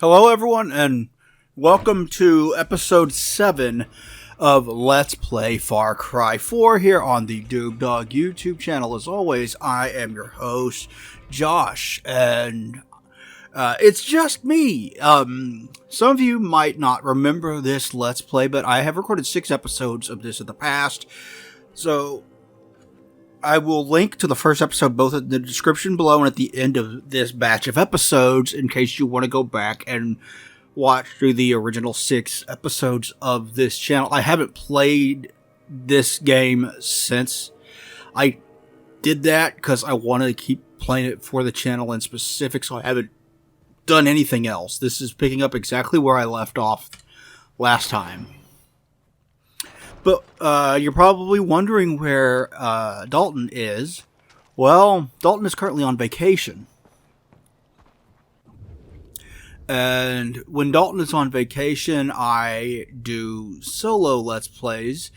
Hello, everyone, and welcome to episode 7 of Let's Play Far Cry 4 here on the Doog Dog YouTube channel. As always, I am your host, Josh, and it's just me. Some of you might not remember this Let's Play, but I have recorded 6 episodes of this in the past, so I will link to the first episode both in the description below and at the end of this batch of episodes in case you want to go back and watch through the original 6 episodes of this channel. I haven't played this game since I did that because I wanted to keep playing it for the channel in specific, so I haven't done anything else. This is picking up exactly where I left off last time. But you're probably wondering where Dalton is. Well, Dalton is currently on vacation. And when Dalton is on vacation, I do solo Let's Plays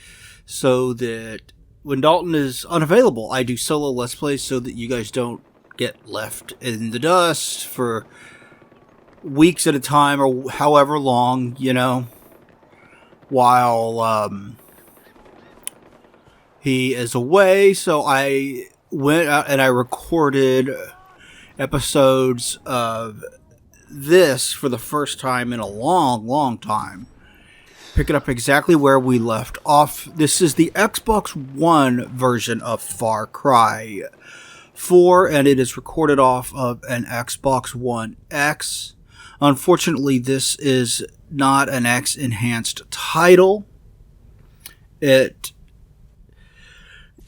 so that when Dalton is unavailable, I do solo Let's Plays so that you guys don't get left in the dust for weeks at a time or however long, you know, while he is away. So I went out and I recorded episodes of this for the first time in a long time. Picking up exactly where we left off. This is the Xbox One version of Far Cry 4, and it is recorded off of an Xbox One X. Unfortunately, this is not an X-enhanced title. It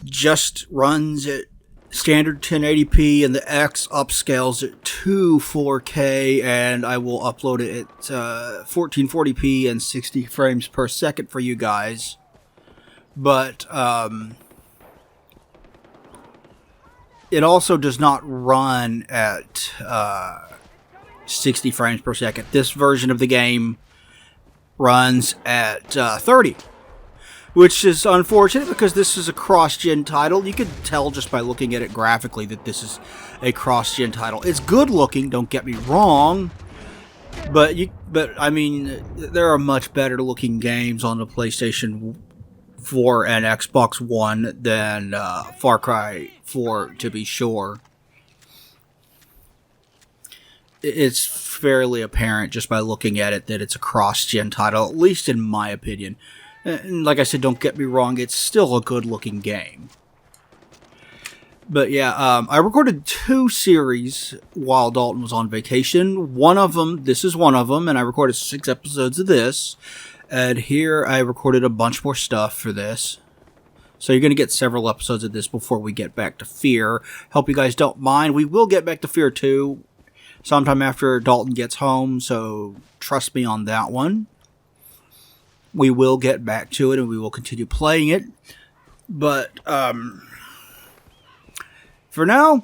just runs at standard 1080p, and the X upscales it to 4K, and I will upload it at 1440p and 60 frames per second for you guys. But it also does not run at 60 frames per second. This version of the game runs at 30. Which is unfortunate because this is a cross-gen title. You can tell just by looking at it graphically that this is a cross-gen title. It's good looking, don't get me wrong. But I mean, there are much better looking games on the PlayStation 4 and Xbox One than Far Cry 4, to be sure. It's fairly apparent just by looking at it that it's a cross-gen title, at least in my opinion. And like I said, don't get me wrong, it's still a good-looking game. But yeah, I recorded 2 series while Dalton was on vacation. One of them, this is one of them, and I recorded 6 episodes of this. And here I recorded a bunch more stuff for this. So you're going to get several episodes of this before we get back to Fear. Hope you guys don't mind. We will get back to Fear 2 sometime after Dalton gets home, so trust me on that one. We will get back to it, and we will continue playing it. But, for now,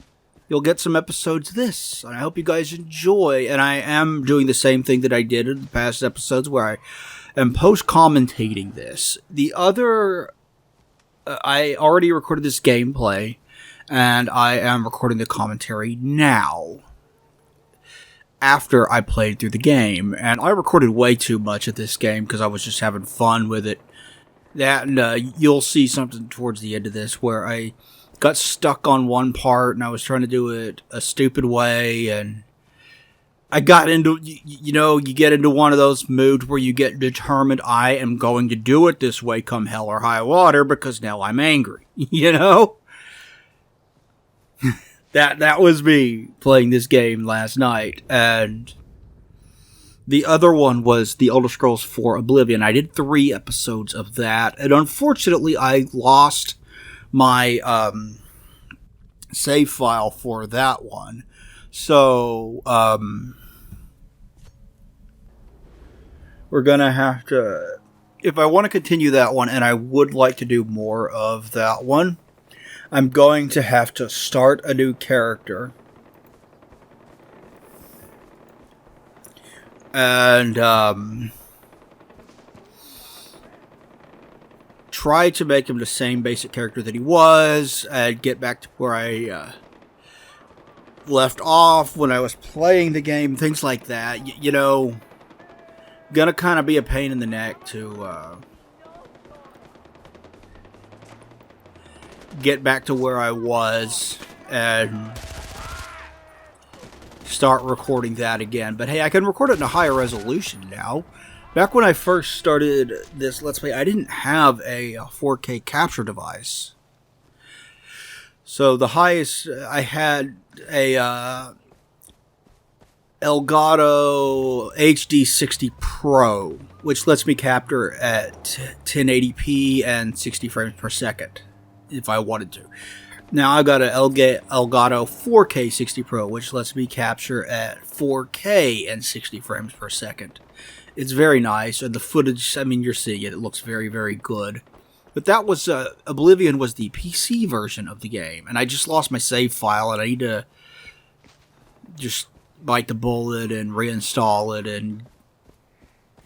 you'll get some episodes of this. And I hope you guys enjoy. And I am doing the same thing that I did in the past episodes, where I am post-commentating this. The other, I already recorded this gameplay, and I am recording the commentary now, after I played through the game, and I recorded way too much of this game because I was just having fun with it. That, and you'll see something towards the end of this where I got stuck on one part, and I was trying to do it a stupid way, and I got into, you know, you get into one of those moods where you get determined, I am going to do it this way come hell or high water, because now I'm angry, you know? That was me playing this game last night, and the other one was The Elder Scrolls 4 Oblivion. I did 3 episodes of that, and unfortunately I lost my save file for that one. So, we're gonna have to, if I want to continue that one, and I would like to do more of that one, I'm going to have to start a new character. And, try to make him the same basic character that he was, and get back to where I left off when I was playing the game, things like that. You know, gonna kind of be a pain in the neck to get back to where I was and start recording that again. But hey, I can record it in a higher resolution now. Back when I first started this Let's Play, I didn't have a 4K capture device. So the highest I had a Elgato HD 60 Pro, which lets me capture at 1080p and 60 frames per second if I wanted to. Now I've got an Elgato 4K 60 Pro, which lets me capture at 4K and 60 frames per second. It's very nice, and the footage, I mean, you're seeing it. It looks very, very good. But that was, Oblivion was the PC version of the game, and I just lost my save file, and I need to just bite the bullet and reinstall it and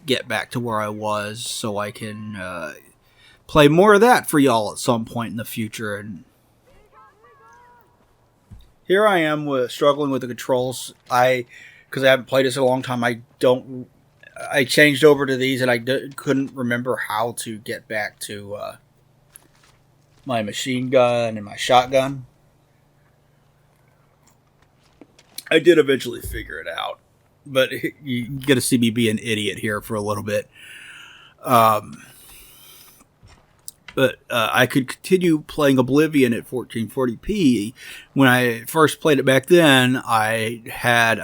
get back to where I was so I can play more of that for y'all at some point in the future. And here I am struggling with the controls. Because I haven't played this in a long time, I changed over to these, and I couldn't remember how to get back to my machine gun and my shotgun. I did eventually figure it out, but you get to see me be an idiot here for a little bit. But I could continue playing Oblivion at 1440p. When I first played it back then, I had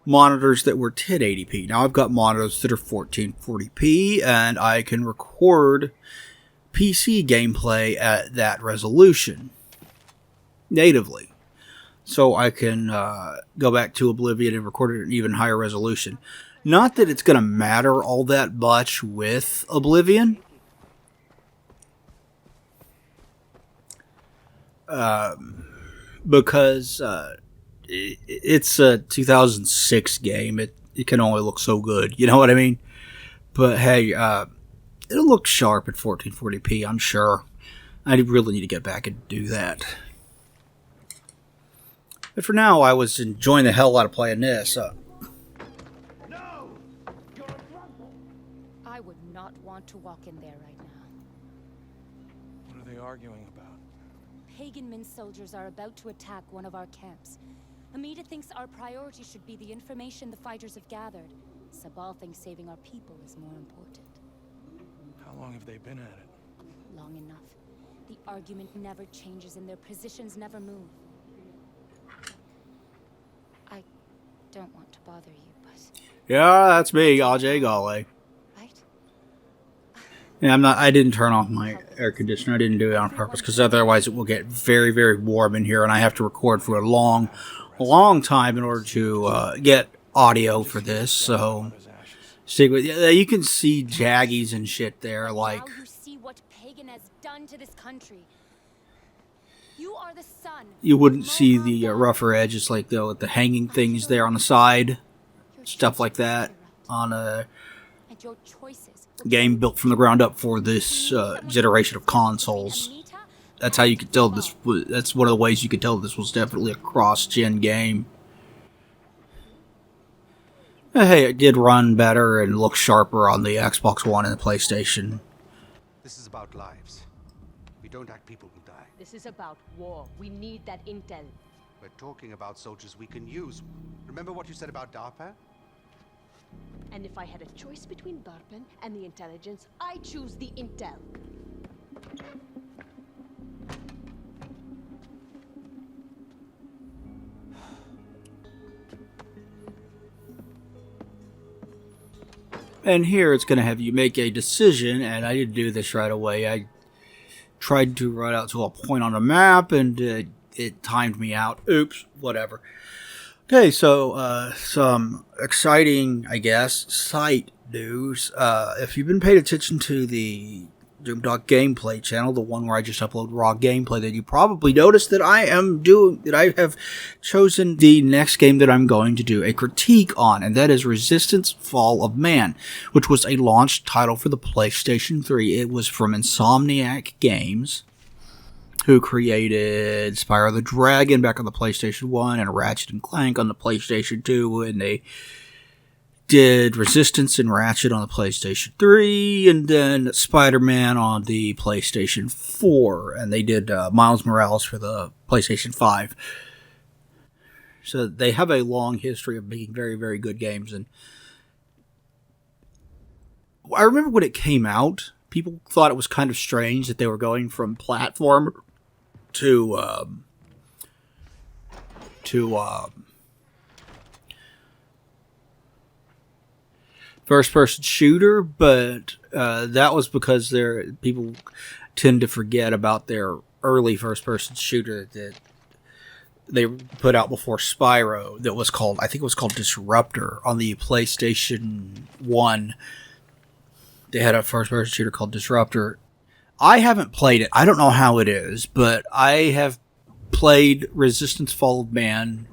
monitors that were 1080p. Now I've got monitors that are 1440p, and I can record PC gameplay at that resolution natively. So I can go back to Oblivion and record it at an even higher resolution. Not that it's going to matter all that much with Oblivion. Because it's a 2006 game. It can only look so good. You know what I mean? But hey, it'll look sharp at 1440p, I'm sure. I really need to get back and do that. But for now, I was enjoying the hell out of playing this. No! I would not want to walk in there right now. What are they arguing about? Pagan Min soldiers are about to attack one of our camps. Amida thinks our priority should be the information the fighters have gathered. Sabal thinks saving our people is more important. How long have they been at it? Long enough. The argument never changes and their positions never move. I don't want to bother you, but... Yeah, that's me, Ajay Gale. Right? Yeah, I didn't turn off my air conditioner. I didn't do it on purpose, because otherwise it will get very, very warm in here, and I have to record for a long time in order to get audio for this. So stick with. You can see jaggies and shit there. Like, now you see what Pagan has done to this country. You are the sun. You wouldn't see the rougher edges, like the hanging things there on the side, stuff like that, on a game built from the ground up for this generation of consoles. That's how you could tell this. That's one of the ways you could tell this was definitely a cross-gen game. Hey, it did run better and look sharper on the Xbox One and the PlayStation. This is about lives. We don't act people who die. This is about war. We need that intel. We're talking about soldiers we can use. Remember what you said about DARPA? And if I had a choice between DARPA and the intelligence, I choose the intel. And here it's going to have you make a decision, and I didn't do this right away. I tried to run out to a point on a map, and it timed me out. Oops, whatever. Okay, so some exciting, I guess, site news. If you've been paying attention to the Doomdog gameplay channel, the one where I just upload raw gameplay, then you probably noticed that I have chosen the next game that I'm going to do a critique on, and that is Resistance Fall of Man, which was a launch title for the PlayStation 3. It was from Insomniac Games, who created Spyro the Dragon back on the PlayStation 1 and Ratchet and Clank on the PlayStation 2, and they did Resistance and Ratchet on the PlayStation 3, and then Spider-Man on the PlayStation 4, and they did Miles Morales for the PlayStation 5. So they have a long history of making very, very good games. And I remember when it came out, people thought it was kind of strange that they were going from platform to first-person shooter, but that was because people tend to forget about their early first-person shooter that they put out before Spyro. That was called, I think it was called Disruptor on the PlayStation 1. They had a first-person shooter called Disruptor. I haven't played it. I don't know how it is, but I have played Resistance Fall of Man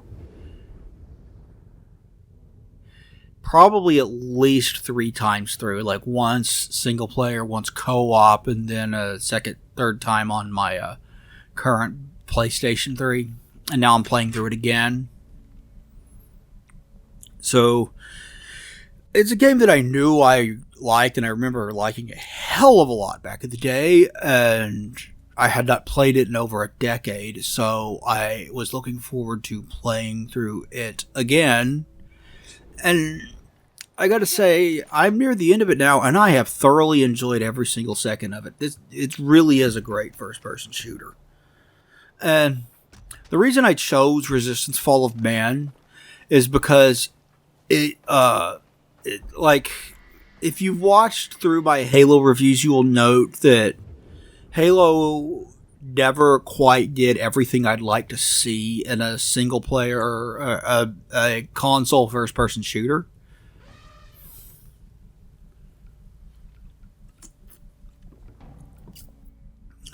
probably at least 3 times through. Like once single player, once co-op, and then a third time on my current PlayStation 3. And now I'm playing through it again. So it's a game that I knew I liked, and I remember liking a hell of a lot back in the day, and I had not played it in over a decade, so I was looking forward to playing through it again. And I gotta say, I'm near the end of it now, and I have thoroughly enjoyed every single second of it. It really is a great first-person shooter. And the reason I chose Resistance Fall of Man is because it like, if you've watched through my Halo reviews, you will note that Halo never quite did everything I'd like to see in a single player or a console first person shooter.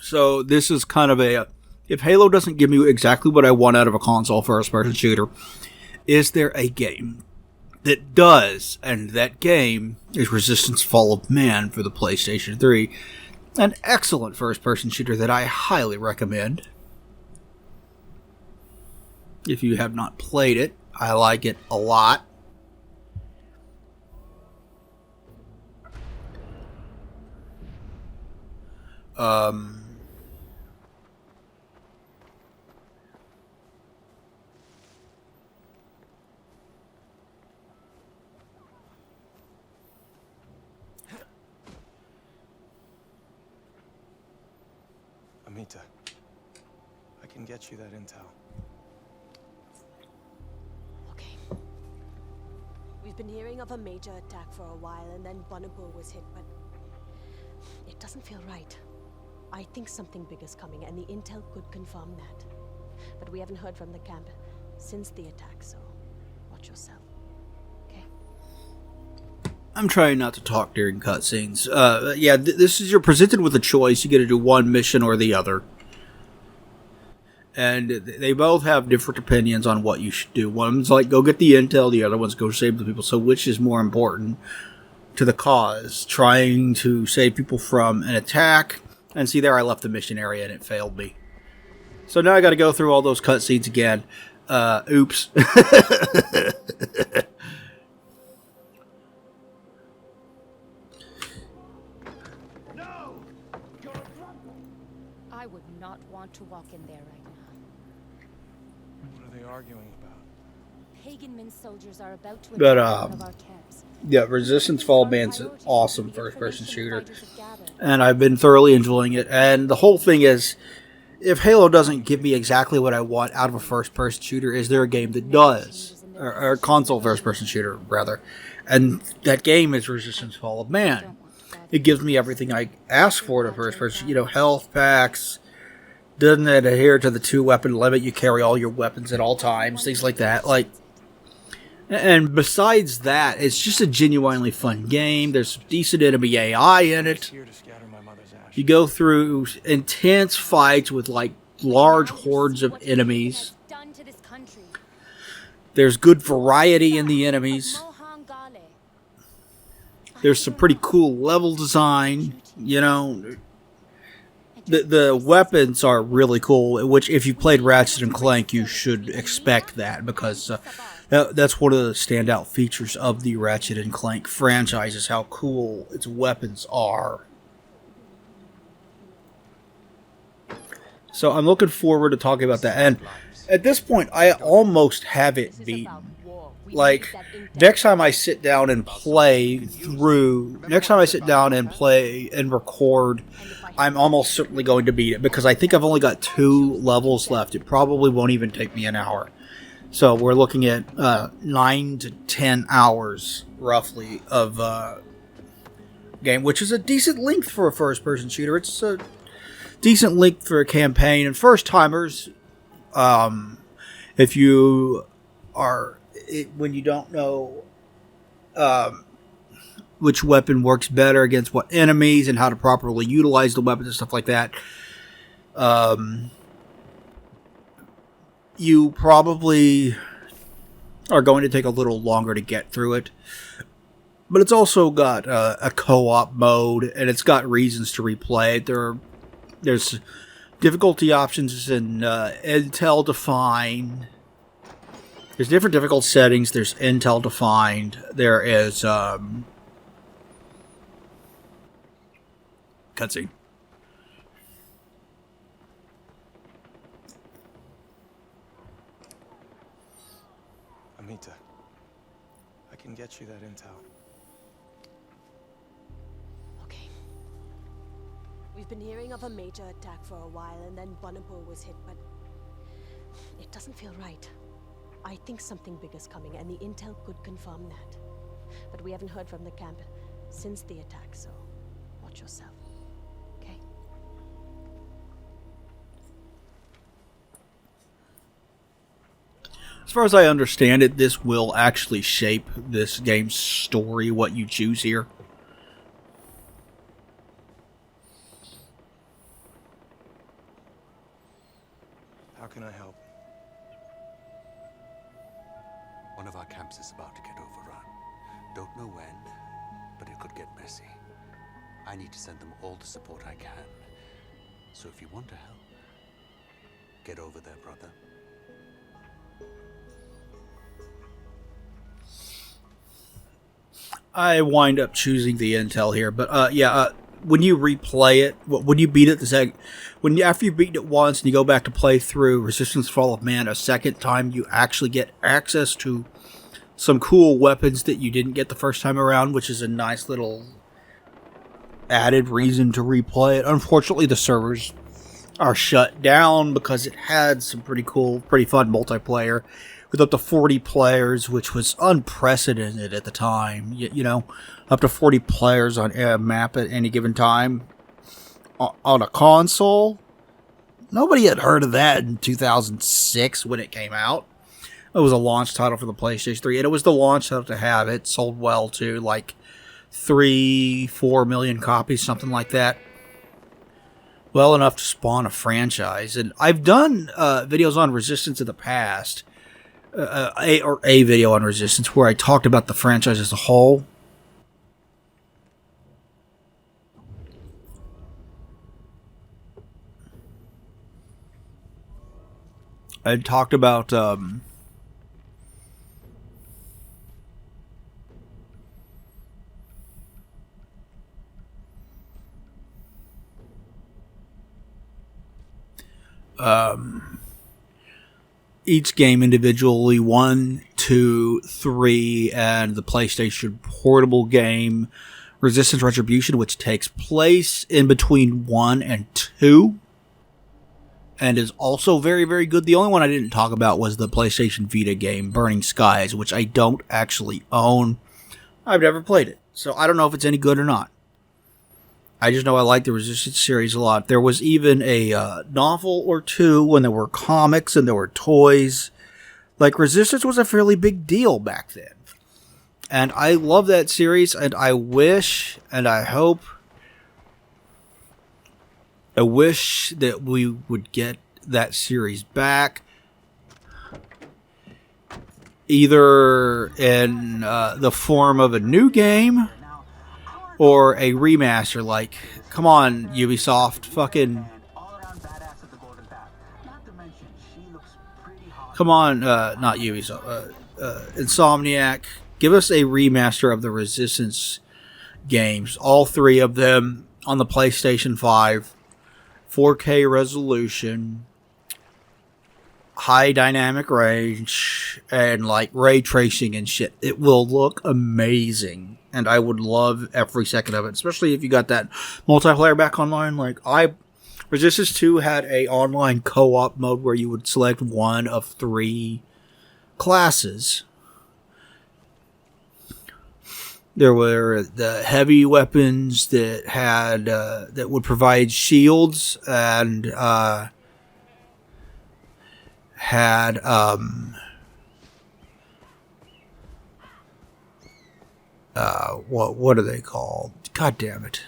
So this is kind of if Halo doesn't give me exactly what I want out of a console first person shooter, is there a game that does? And that game is Resistance Fall of Man for the PlayStation 3. An excellent first-person shooter that I highly recommend. If you have not played it, I like it a lot. Amita, I can get you that intel. Okay. We've been hearing of a major attack for a while, and then Bunapur was hit, but it doesn't feel right. I think something big is coming, and the intel could confirm that. But we haven't heard from the camp since the attack, so watch yourself. Okay? I'm trying not to talk during cutscenes. This is, you're presented with a choice. You get to do one mission or the other. And they both have different opinions on what you should do. One's like, go get the intel. The other one's go save the people. So which is more important to the cause? Trying to save people from an attack. And see there, I left the mission area and it failed me. So now I got to go through all those cutscenes again. Oops. I would not want to walk in there right now. What are they arguing about? Pagan Min soldiers are about to But, attack one of our camps. Yeah, Resistance Fall of Man's an awesome first-person shooter. And I've been thoroughly enjoying it. And the whole thing is, if Halo doesn't give me exactly what I want out of a first-person shooter, is there a game that does? Or a console first-person shooter, rather. And that game is Resistance Fall of Man. It gives me everything I ask for in a first-person, health packs, doesn't adhere to the 2-weapon limit, you carry all your weapons at all times, things like that. And besides that, it's just a genuinely fun game. There's some decent enemy AI in it. You go through intense fights with, large hordes of enemies. There's good variety in the enemies. There's some pretty cool level design, the weapons are really cool, which if you played Ratchet and Clank, you should expect that, because that's one of the standout features of the Ratchet and Clank franchise, is how cool its weapons are. So I'm looking forward to talking about that. And at this point, I almost have it beaten. Like, next time I sit down and play and record, I'm almost certainly going to beat it, because I think I've only got 2 levels left. It probably won't even take me an hour. So we're looking at 9 to 10 hours, roughly, of game, which is a decent length for a first-person shooter. It's a decent length for a campaign. And first-timers, if you are... when you don't know which weapon works better against what enemies and how to properly utilize the weapons and stuff like that, you probably are going to take a little longer to get through it. But it's also got a co-op mode, and it's got reasons to replay it. There's difficulty options in Intel defined. There's different difficult settings. There's Intel defined. There is cutscene. Amita, I can get you that intel. Okay. We've been hearing of a major attack for a while, and then Bunapur was hit, but it doesn't feel right. I think something big is coming, and the intel could confirm that. But we haven't heard from the camp since the attack, so watch yourself. Okay? As far as I understand it, this will actually shape this game's story, what you choose here. How can I help? One of our camps is about to get overrun. Don't know when, but it could get messy. I need to send them all the support I can. So if you want to help, get over there, brother. I wind up choosing the Intel here, but when you replay it, when you beat it after you've beaten it once and you go back to play through Resistance Fall of Man a second time, you actually get access to some cool weapons that you didn't get the first time around, which is a nice little added reason to replay it. Unfortunately, the servers are shut down because it had some pretty cool, pretty fun multiplayer with up to 40 players, which was unprecedented at the time. You know, up to 40 players on a map at any given time on a console. Nobody had heard of that in 2006 when it came out. It was a launch title for the PlayStation 3, and it was the launch title to have. It sold well too, like 3-4 million copies, something like that. Well enough to spawn a franchise. And I've done videos on Resistance in the past, a video on Resistance where I talked about the franchise as a whole. I talked about each game individually, 1, 2, 3, and the PlayStation Portable game, Resistance Retribution, which takes place in between 1 and 2, and is also very, very good. The only one I didn't talk about was the PlayStation Vita game, Burning Skies, which I don't actually own. I've never played it, so I don't know if it's any good or not. I just know I like the Resistance series a lot. There was even a novel or two when there were comics and there were toys. Like, Resistance was a fairly big deal back then. And I love that series, and I wish and I hope, I wish that we would get that series back. Either in the form of a new game or a remaster. Like, come on, Ubisoft, fucking Come on, not Ubisoft, Insomniac. Give us a remaster of the Resistance games, all 3 of them on the PlayStation 5, 4K resolution, high dynamic range, and like ray tracing and shit. It will look amazing, and I would love every second of it, especially if you got that multiplayer back online. Resistance 2 had a online co-op mode where you would select one of 3 classes. There were the heavy weapons that had that would provide shields, and had what are they called? God damn it.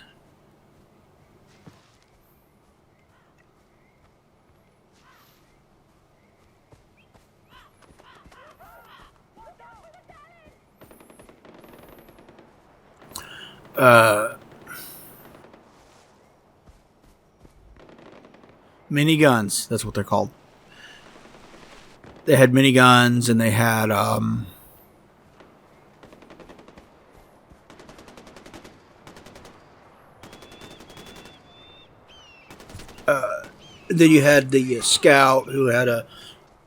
Miniguns, that's what they're called. They had miniguns, and they had then you had the scout, who had a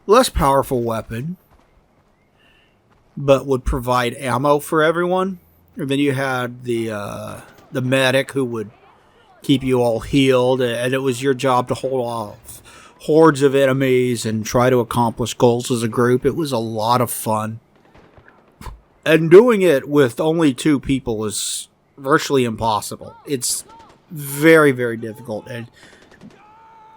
less powerful weapon but would provide ammo for everyone. And then you had the medic, who would keep you all healed, and it was your job to hold off hordes of enemies and try to accomplish goals as a group. It was a lot of fun. And doing it with only 2 people is virtually impossible. It's very, very difficult, and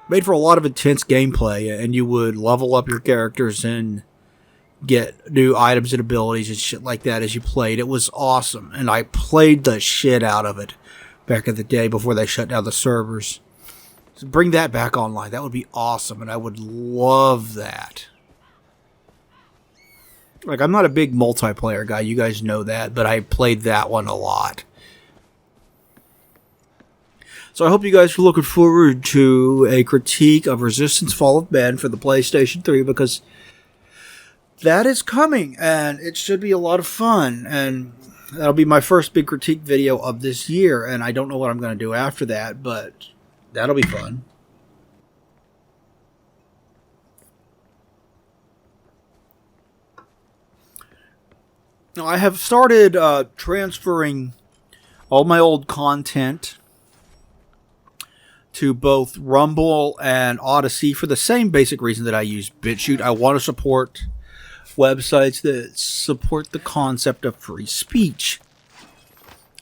made for a lot of intense gameplay, and you would level up your characters and get new items and abilities and shit like that as you played. It was awesome, and I played the shit out of it back in the day before they shut down the servers. So bring that back online. That would be awesome, and I would love that. Like, I'm not a big multiplayer guy, you guys know that, but I played that one a lot. So I hope you guys are looking forward to a critique of Resistance Fall of Man for the PlayStation 3, because that is coming, and it should be a lot of fun, and that'll be my first big critique video of this year, and I don't know what I'm going to do after that, but that'll be fun. Now, I have started transferring all my old content to both Rumble and Odyssey for the same basic reason that I use BitChute. I want to support websites that support the concept of free speech.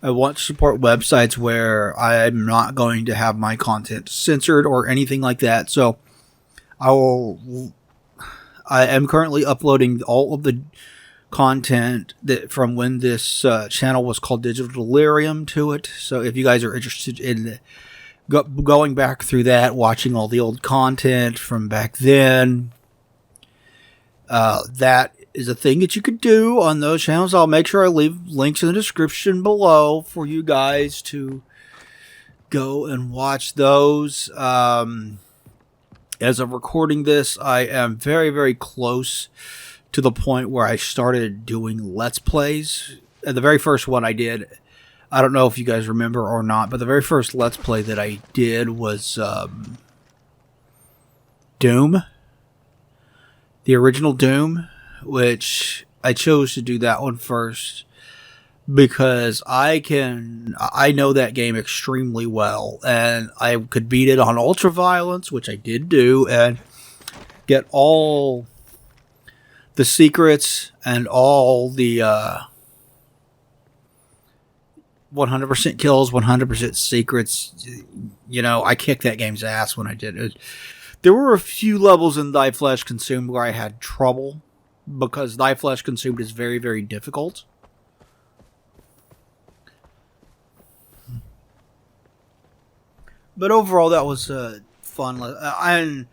I want to support websites where I'm not going to have my content censored or anything like that. So I am currently uploading all of the content that from when this channel was called Digital Delirium to it. So if you guys are interested in going back through that, watching all the old content from back then, that is a thing that you could do on those channels. I'll make sure I leave links in the description below for you guys to go and watch those. As of recording this, I am very, very close to the point where I started doing Let's Plays. And the very first one I did, I don't know if you guys remember or not, but the very first Let's Play that I did was Doom. The original Doom, which I chose to do that one first because I know that game extremely well, and I could beat it on ultraviolence, which I did do, and get all the secrets and all the 100% kills, 100% secrets. You know, I kicked that game's ass when I did it. There were a few levels in Thy Flesh Consumed where I had trouble, because Thy Flesh Consumed is very, very difficult. But overall, that was fun. And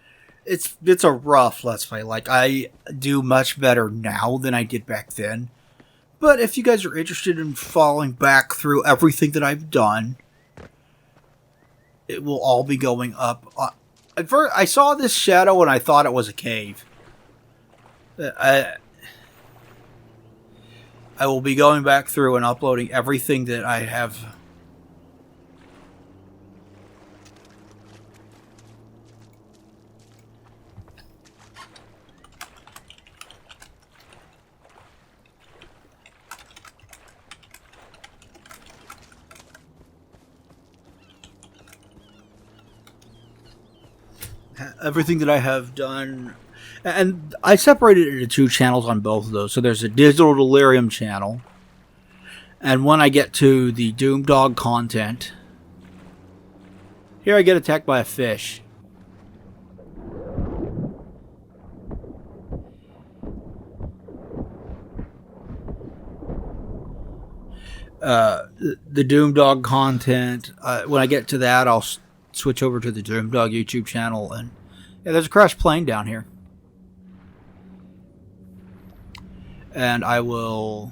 it's a rough Let's Play. Like, I do much better now than I did back then. But if you guys are interested in following back through everything that I've done, it will all be going up. At first, I saw this shadow and I thought it was a cave. I will be going back through and uploading everything that I have. Everything that I have done, and I separated it into two channels on both of those. So there's a Digital Delirium channel, and when I get to the Doom Dog content, here I get attacked by a fish. The Doom Dog content, when I get to that, I'll switch over to the Doom Dog YouTube channel, and yeah, there's a crashed plane down here. And I will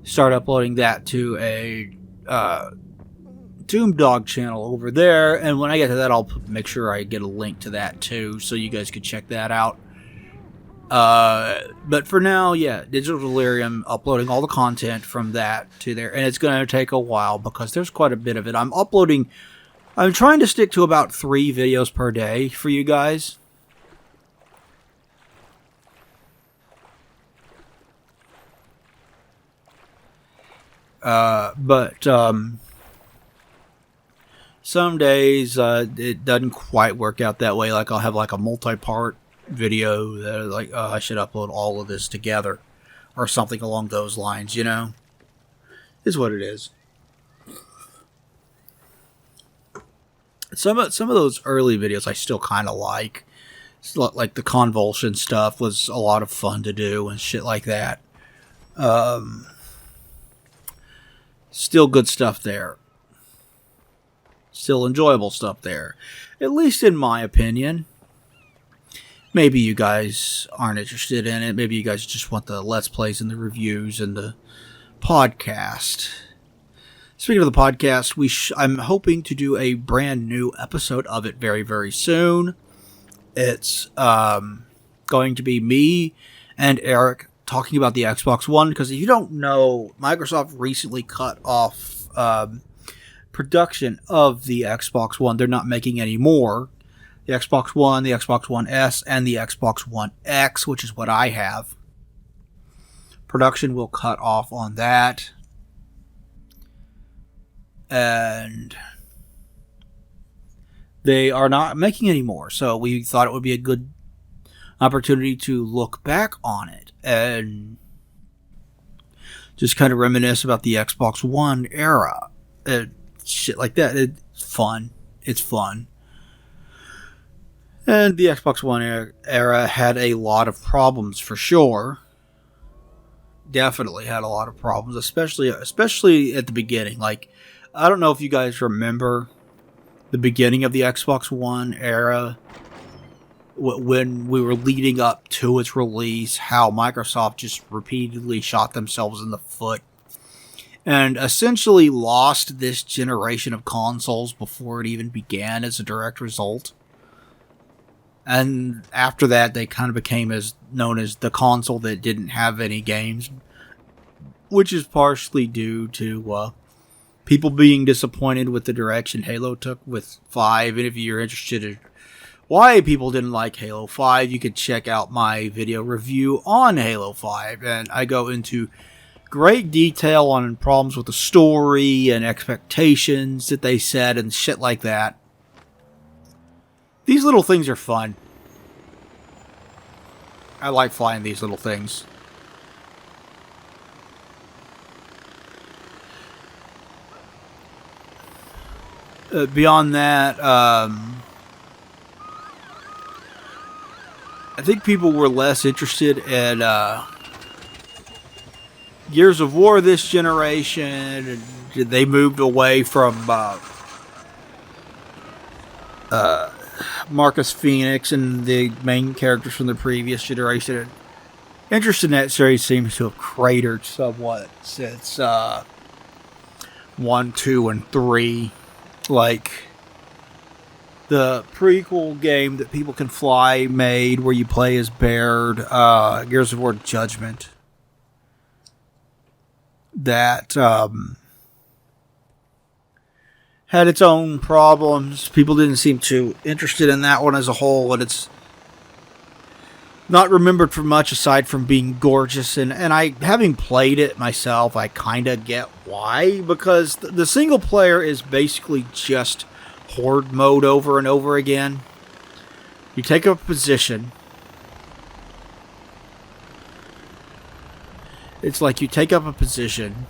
start uploading that to a Doom Dog channel over there, and when I get to that, I'll make sure I get a link to that too, so you guys can check that out. But for now, yeah, Digital Delirium, uploading all the content from that to there, and it's going to take a while because there's quite a bit of it. I'm trying to stick to about 3 videos per day for you guys. But some days it doesn't quite work out that way. Like I'll have like a multi-part video that like I should upload all of this together or something along those lines, you know? Is what it is. Some of those early videos I still kind of like. Like the convulsion stuff was a lot of fun to do and shit like that. Still good stuff there. Still enjoyable stuff there. At least in my opinion. Maybe you guys aren't interested in it. Maybe you guys just want the Let's Plays and the reviews and the podcast. Speaking of the podcast, I'm hoping to do a brand new episode of it very, very soon. It's going to be me and Eric talking about the Xbox One, because if you don't know, Microsoft recently cut off production of the Xbox One. They're not making any more. The Xbox One, the Xbox One S, and the Xbox One X, which is what I have. Production will cut off on that. And they are not making any more. So we thought it would be a good opportunity to look back on it and just kind of reminisce about the Xbox One era. Shit like that. It's fun. It's fun. And the Xbox One era had a lot of problems for sure. Definitely had a lot of problems, especially at the beginning. Like, I don't know if you guys remember the beginning of the Xbox One era, when we were leading up to its release, how Microsoft just repeatedly shot themselves in the foot and essentially lost this generation of consoles before it even began as a direct result. And after that, they kind of became known as the console that didn't have any games, which is partially due to people being disappointed with the direction Halo took with 5. And if you're interested in why people didn't like Halo 5, you could check out my video review on Halo 5. And I go into great detail on problems with the story and expectations that they set and shit like that. These little things are fun. I like flying these little things. Beyond that, I think people were less interested in Gears of War this generation. They moved away from Marcus Phoenix and the main characters from the previous generation. Interest in that series seems to have cratered somewhat since 1, 2, and 3. Like, the prequel game that People Can Fly made, where you play as Baird, Gears of War Judgment, that had its own problems. People didn't seem too interested in that one as a whole, and it's not remembered for much aside from being gorgeous. And I, having played it myself, I kind of get why, because the single player is basically just horde mode over and over again. You take up a position. It's like you take up a position,